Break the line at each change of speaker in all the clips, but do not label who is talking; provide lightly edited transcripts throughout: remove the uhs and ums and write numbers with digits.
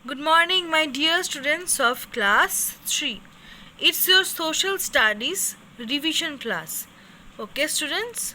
Good morning, my dear students of class 3. It's your social studies revision class. Okay, students?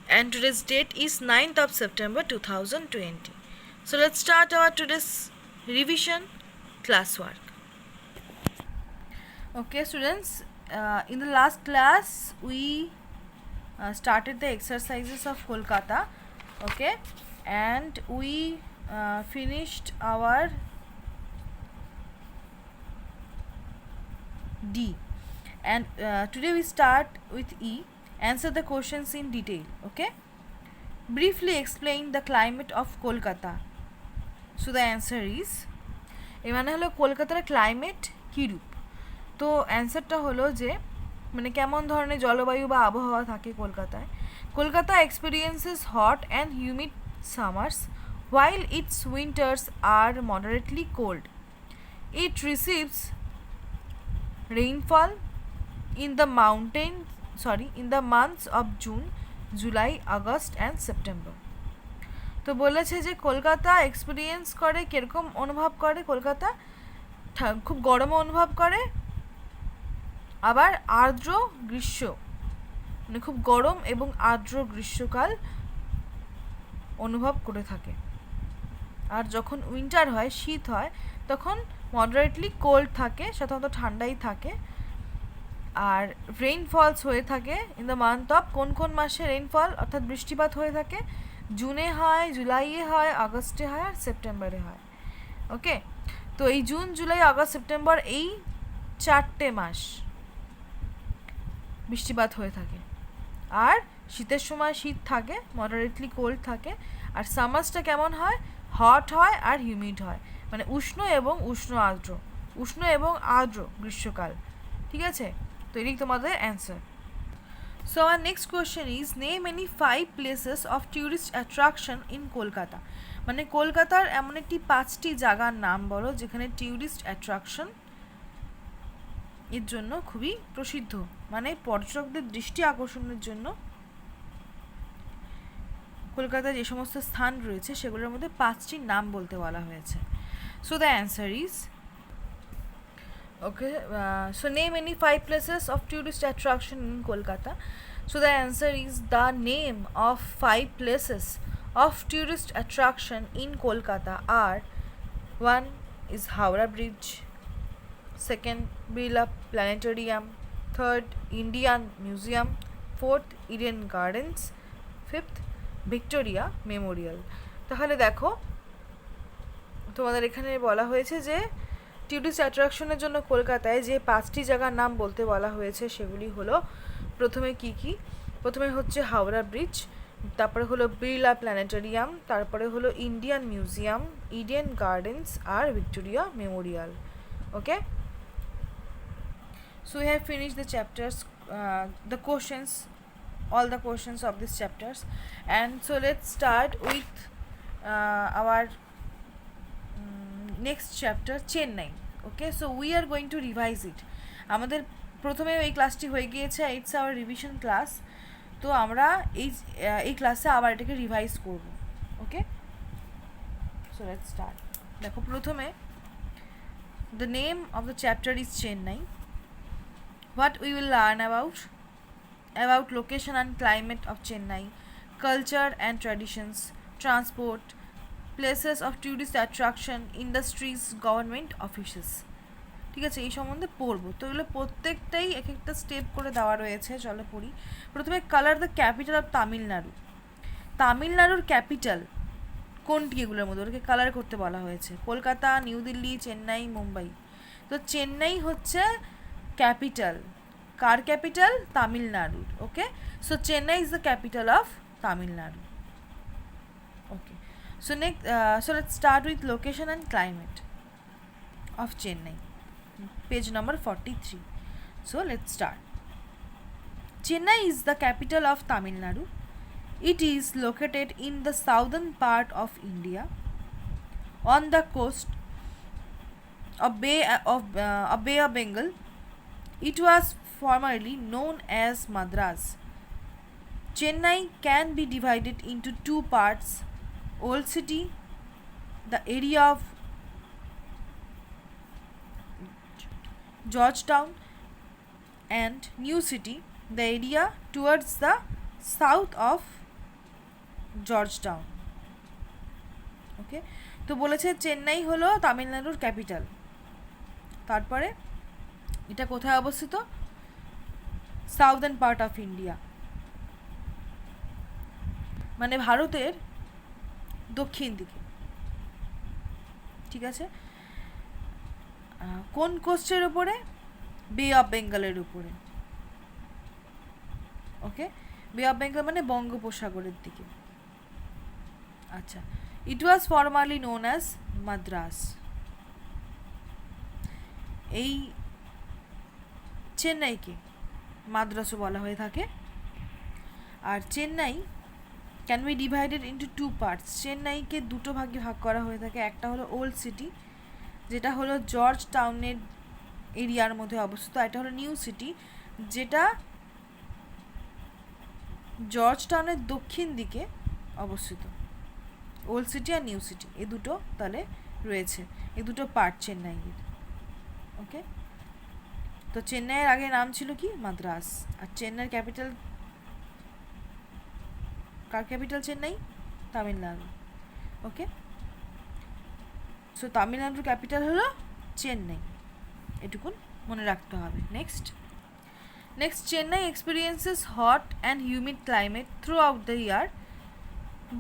And today's date is 9th of September 2020. So let's start our today's revision classwork. Okay, students, in the last class we started the exercises of Kolkata. Okay, and we finished our D, and today we start with E. Answer the questions in detail. Okay, briefly explain the climate of Kolkata. So the answer is এর মানে হলো কলকাতার climate কীরূপ। তো অ্যান্সারটা হলো যে মানে কেমন ধরনের জলবায়ু বা আবহাওয়া থাকে কলকাতায়। Kolkata experiences hot and humid summers while its winters are moderately cold. It receives rainfall in the months of June, July, August and September. তো বলেছে যে কলকাতা এক্সপিরিয়েন্স করে কিরকম অনুভব করে, কলকাতা খুব গরম অনুভব করে, আবার আর্দ্র গ্রীষ্ম মানে খুব গরম এবং আর্দ্র গ্রীষ্মকাল অনুভব করে থাকে। আর যখন উইন্টার হয়, শীত হয়, তখন মডারেটলি কোল্ড থাকে, সাধারণত ঠান্ডাই থাকে। আর রেইনফলস হয়ে থাকে ইন দ্য মান্থ অফ, কোন কোন মাসে রেইনফল অর্থাৎ বৃষ্টিপাত হয়ে থাকে? জুনে হয়, জুলাইয়ে হয়, আগস্টে হয় আর সেপ্টেম্বরে হয়। ওকে, তো এই জুন, জুলাই, আগস্ট, সেপ্টেম্বর এই 4টে মাস বৃষ্টিপাত হয়ে থাকে। আর শীতের সময় শীত থাকে, মডারেটলি কোল্ড থাকে। আর সামার্সটা কেমন হয়? হট হয় আর হিউমিড হয়, মানে উষ্ণ এবং আর্দ্র গ্রীষ্মকাল। ঠিক আছে, তো এটাই তোমাদের answer. So our next question is name any 5 places of tourist attraction in Kolkata. মানে কলকাতার এমন একটি 5টি জায়গার নাম বলো যেখানে ট্যুরিস্ট অ্যাট্রাকশন এর জন্য খুবই প্রসিদ্ধ, মানে পর্যটকদের দৃষ্টি আকর্ষণের জন্য কলকাতায় যে সমস্ত স্থান রয়েছে সেগুলোর মধ্যে 5টির নাম বলতে বলা হয়েছে। So the answer is okay, so name any 5 places of tourist attraction in Kolkata. So the answer is the name of 5 places of tourist attraction in Kolkata are: 1 is Howrah Bridge, 2nd Birla Planetarium, 3rd Indian Museum, 4th Eden Gardens, 5th Victoria Memorial. তাহলে দেখো তোমাদের এখানে বলা হয়েছে যে tourist অ্যাট্রাকশনের জন্য কলকাতায় যে 5টি জায়গার নাম বলতে বলা হয়েছে সেগুলি হলো, প্রথমে কি? প্রথমে হচ্ছে হাওড়া ব্রিজ, তারপরে হলো বিড়লা প্ল্যানেটোরিয়াম, তারপরে হলো ইন্ডিয়ান মিউজিয়াম, ইডেন গার্ডেন্স আর Victoria Memorial. Okay, so we have finished the chapters, the questions, all the questions of these chapters, and so let's start with our next chapter, Chennai. Okay, so we are going to revise it. আমাদের প্রথমে এই ক্লাসটি হয়ে গিয়েছে, it's hour revision class. তো আমরা এই ক্লাসে আবার এটাকে রিভাইজ করব। ওকে, সো লেটস স্টার্ট। দেখো প্রথমে the name of the chapter is Chennai. What we will learn about location and climate of Chennai, culture and traditions, transport, places of tourist attraction, industries, government offices. ঠিক আছে, এই সম্বন্ধে পড়বো। তো এগুলো প্রত্যেকটাই এক একটা স্টেপ করে দেওয়া রয়েছে, চলো পড়ি। প্রথমে colour the capital of Tamil Nadu. তামিলনাড়ুর ক্যাপিটাল কোনটি এগুলোর মধ্যে? ওটাকে কালার করতে বলা হয়েছে। কলকাতা, নিউ দিল্লি, চেন্নাই, মুম্বাই। তো চেন্নাই হচ্ছে ক্যাপিটাল। কার ক্যাপিটাল? তামিলনাড়ুর। Okay, so Chennai is the capital of Tamil Nadu. Okay, so next, so let's start with location and climate of Chennai, page number 43. So let's start. Chennai is the capital of Tamil Nadu. It is located in the southern part of India on the coast of Bay of Bengal. It was formerly known as Madras. Chennai can be divided into 2 parts: Old City, the area of Georgetown and New City, the area towards the south of Georgetown. ওকে, তো বলেছে চেন্নাই হলো তামিলনাড়ুর capital. তারপরে এটা কোথায় অবস্থিত? Southern part of India, মানে ভারতের দক্ষিণ দিকে। ঠিক আছে, কোন কোস্টের উপরে? বে অফ বেঙ্গলের উপরে। ওকে, বে অফ বেঙ্গল মানে বঙ্গোপসাগরের দিকে। আচ্ছা, it was formerly known as Madras. এই চেন্নাইকে মাদ্রাসও বলা হয়ে থাকে। আর Chennai can be divided into two parts. চেন্নাইকে দুটো ভাগে ভাগ করা হয়ে থাকে। একটা হলো ওল্ড সিটি, যেটা হলো জর্জ টাউনের এরিয়ার মধ্যে অবস্থিত। এটা হলো নিউ সিটি, যেটা জর্জ টাউনের দক্ষিণ দিকে অবস্থিত। ওল্ড সিটি আর নিউ সিটি এই দুটো তাহলে রয়েছে, এই দুটো পার্ট চেন্নাইয়ের। ওকে, তো চেন্নাইয়ের আগে নাম ছিল কি? মাদ্রাস। আর চেন্নাইয়ের ক্যাপিটাল, কার ক্যাপিটাল? চেন্নাই, তামিলনাড়ু। ওকে, সো তামিলনাড়ুর ক্যাপিটাল হলো চেন্নাই, এটুকুন মনে রাখতে হবে। Next, Chennai experiences hot and humid climate throughout the year,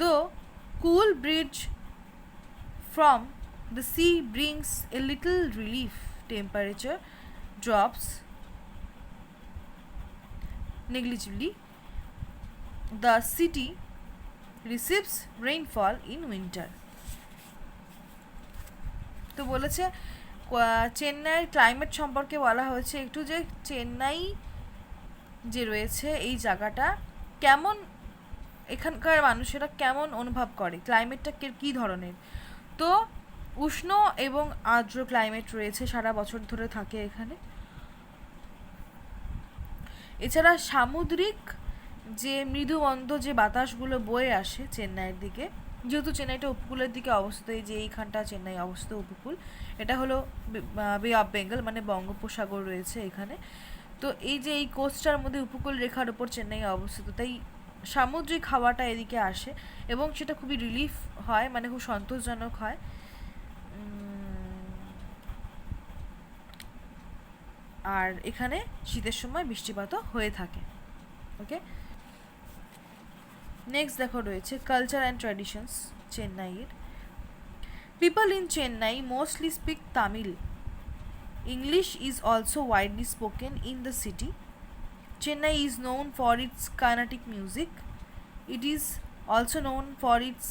though cool breeze from the sea brings a little relief. Temperature drops negligibly. The city receives rainfall in winter. তো বলেছে চেন্নাইয়ের climate সম্পর্কে বলা হয়েছে একটু, যে চেন্নাই যে রয়েছে এই জায়গাটা কেমন, এখানকার মানুষেরা কেমন অনুভব করে, ক্লাইমেটটা কী ধরনের। তো উষ্ণ এবং আর্দ্র ক্লাইমেট রয়েছে, সারা বছর ধরে থাকে এখানে। এছাড়া সামুদ্রিক যে মৃদুমন্দ যে বাতাসগুলো বয়ে আসে চেন্নাইয়ের দিকে, যেহেতু চেন্নাইটা উপকূলের দিকে অবস্থিত, এই যে এইখানটা চেন্নাই অবস্থিত উপকূল, এটা হলো বে অফ বেঙ্গল মানে বঙ্গোপসাগর রয়েছে এখানে। তো এই যে এই কোস্টার মধ্যে উপকূল রেখার উপর চেন্নাই অবস্থিত, তাই সামুদ্রিক হাওয়াটা এদিকে আসে এবং সেটা খুবই রিলিফ হয়, মানে খুব সন্তোষজনক হয়। আর এখানে শীতের সময় বৃষ্টিপাতও হয়ে থাকে। ওকে, নেক্সট দেখো রয়েছে কালচার অ্যান্ড ট্র্যাডিশনস চেন্নাইয়ের। People in Chennai mostly speak Tamil. English is also widely spoken in the city. Chennai is known for its Carnatic music. It is also known for its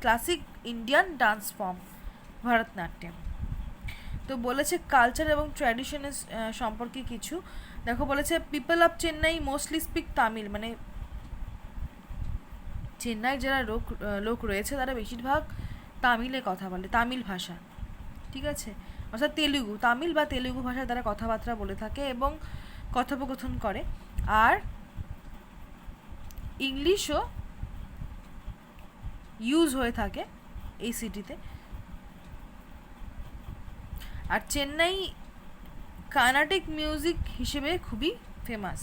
classic Indian dance form, Bharatnatyam. তো বলেছে culture এবং ট্র্যাডিশনের সম্পর্কে কিছু দেখো। বলেছে people of Chennai mostly speak Tamil, মানে চেন্নাইয়ের যারা লোক রয়েছে তারা বেশিরভাগ তামিলে কথা বলে, তামিল ভাষা। ঠিক আছে, অর্থাৎ তেলুগু, তামিল বা তেলুগু ভাষায় তারা কথাবার্তা বলে থাকে এবং কথোপকথন করে। আর ইংলিশও ইউজ হয়ে থাকে এই সিটিতে। আর চেন্নাই কার্নাটিক মিউজিক হিসেবে খুবই ফেমাস।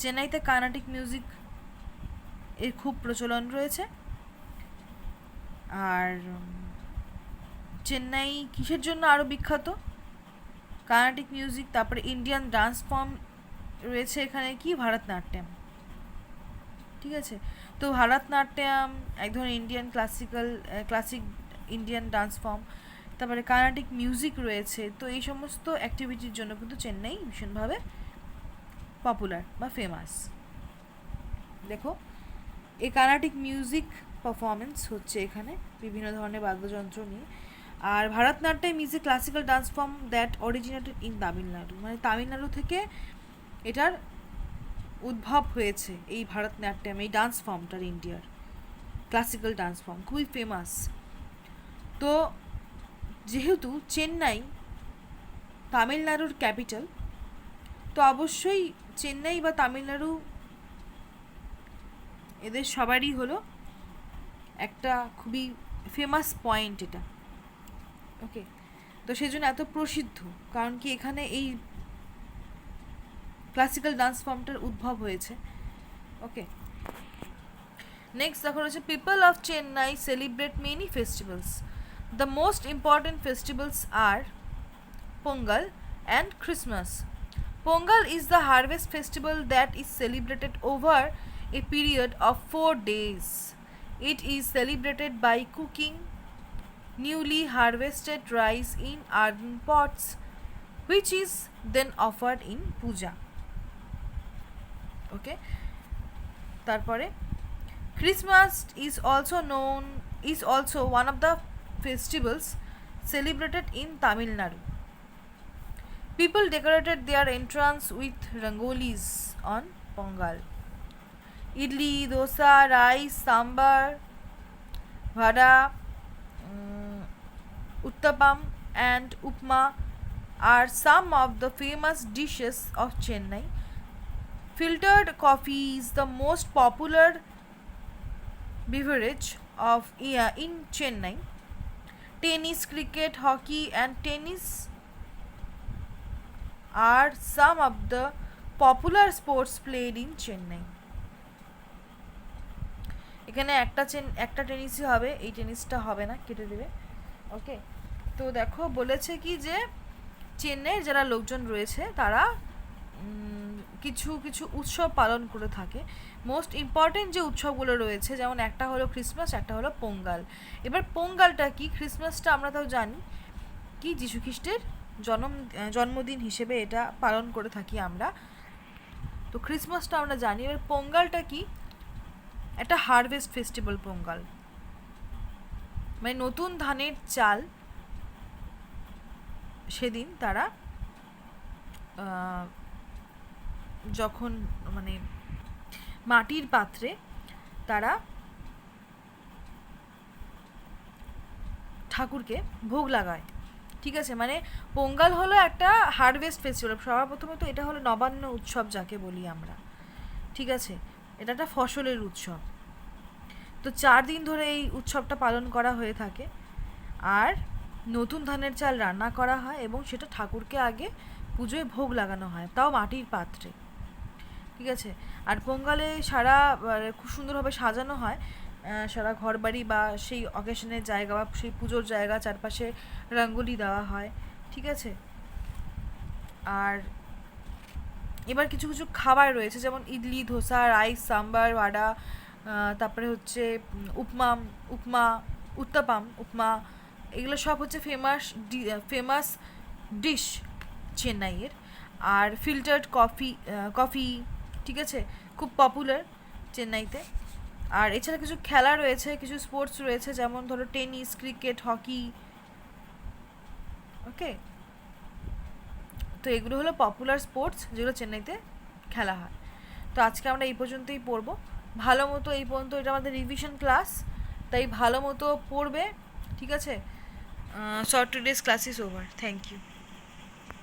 চেন্নাইতে কার্নাটিক মিউজিক এর খুব প্রচলন রয়েছে। আর চেন্নাই কিসের জন্য আরও বিখ্যাত? কার্নাটিক মিউজিক, তারপরে ইন্ডিয়ান ডান্স ফর্ম রয়েছে এখানে, কি? ভারতনাট্যম। ঠিক আছে, তো ভারতনাট্যম এক ধরনের Indian classic Indian dance form, তারপরে কার্নাটিক মিউজিক রয়েছে। তো এই সমস্ত অ্যাক্টিভিটির জন্য কিন্তু চেন্নাই ভীষণভাবে পপুলার বা ফেমাস। দেখো, এই কার্নাটিক মিউজিক পারফরমেন্স হচ্ছে এখানে বিভিন্ন ধরনের বাদ্যযন্ত্র নিয়ে। আর Bharatanatyam is a classical dance form that originated in Tamil Nadu, মানে তামিলনাড়ু থেকে এটার উদ্ভব হয়েছে এই ভারতনাট্যম, এই ডান্স ফর্মটার, ইন্ডিয়ার ক্লাসিক্যাল ডান্স ফর্ম, খুবই ফেমাস। তো যেহেতু চেন্নাই তামিলনাড়ুর ক্যাপিটাল, তো অবশ্যই চেন্নাই বা তামিলনাড়ু এদের সবারই হলো একটা খুবই ফেমাস পয়েন্ট এটা। ওকে, তো সেই জন্য এত প্রসিদ্ধ, কারণ কি এখানে এই ক্লাসিক্যাল ডান্স ফর্মটার উদ্ভব হয়েছে। ওকে, নেক্সট দেখো রয়েছে people of Chennai celebrate many festivals. The most important festivals are Pongal and Christmas. Pongal is the harvest festival that is celebrated over a period of 4 days. It is celebrated by cooking newly harvested rice in earthen pots, which is then offered in puja. Okay, তারপরে Christmas is also one of the festivals celebrated in Tamil Nadu. People decorated their entrance with rangolis on Pongal. Idli, dosa, rice, sambar, vada, uttapam and upma are some of the famous dishes of Chennai. Filtered coffee is the most popular beverage in Chennai. Tennis, cricket, hockey and tennis are some of the popular sports played in Chennai. এখানে একটা টেনিসই হবে, এই টেনিসটা হবে না, কেটে দেবে। ওকে, তো দেখো বলেছে কি যে চেন্নাইয়ের যারা লোকজন রয়েছে তারা কিছু কিছু উৎসব পালন করে থাকে। মোস্ট ইম্পর্টেন্ট যে উৎসবগুলো রয়েছে, যেমন একটা হলো ক্রিসমাস, একটা হলো পোঙ্গাল। এবার পোঙ্গালটা কি, ক্রিসমাসটা আমরা তাও জানি কি যীশু খ্রিস্টের জন্মদিন হিসেবে এটা পালন করে থাকি আমরা। তো ক্রিসমাসটা আমরা জানি। এবার পোঙ্গালটা কি, একটা হারভেস্ট ফেস্টিভ্যাল পোঙ্গাল, মানে নতুন ধানের চাল সেদিন তারা যখন মানে মাটির পাত্রে তারা ঠাকুরকে ভোগ লাগায়। ঠিক আছে, মানে পোঙ্গাল হলো একটা হারভেস্ট ফেস্টিভ্যাল। সবার প্রথমে তো এটা হলো নবান্ন উৎসব যাকে বলি আমরা। ঠিক আছে, এটা একটা ফসলের উৎসব। তো 4 দিন ধরে এই উৎসবটা পালন করা হয়ে থাকে। আর নতুন ধানের চাল রান্না করা হয় এবং সেটা ঠাকুরকে আগে পুজোয় ভোগ লাগানো হয়, তাও মাটির পাত্রে। ঠিক আছে, আর পোঙ্গালে সারা খুব সুন্দরভাবে সাজানো হয় সারা ঘর বাড়ি বা সেই অকেশনের জায়গা বা সেই পুজোর জায়গা, চারপাশে রঙ্গোলি দেওয়া হয়। ঠিক আছে, আর এবার কিছু কিছু খাবার রয়েছে, যেমন ইডলি, ধোসা, রাইস, সাম্বার, ভাডা, তারপরে হচ্ছে উত্তাপাম, উপমা, এগুলো সব হচ্ছে ফেমাস ডিশ চেন্নাইয়ের। আর ফিল্টার্ড কফি, ঠিক আছে, খুব পপুলার চেন্নাইতে। আর এছাড়া কিছু খেলা রয়েছে, কিছু স্পোর্টস রয়েছে, যেমন ধরো টেনিস, ক্রিকেট, হকি। ওকে, তো এগুলো হলো পপুলার স্পোর্টস যেগুলো চেন্নাইতে খেলা হয়। তো আজকে আমরা এই পর্যন্তই পড়বো। ভালো মতো এই পর্যন্ত, এটা আমাদের রিভিশন ক্লাস, তাই ভালো মতো পড়বে। ঠিক আছে, short today's class is over. Thank you.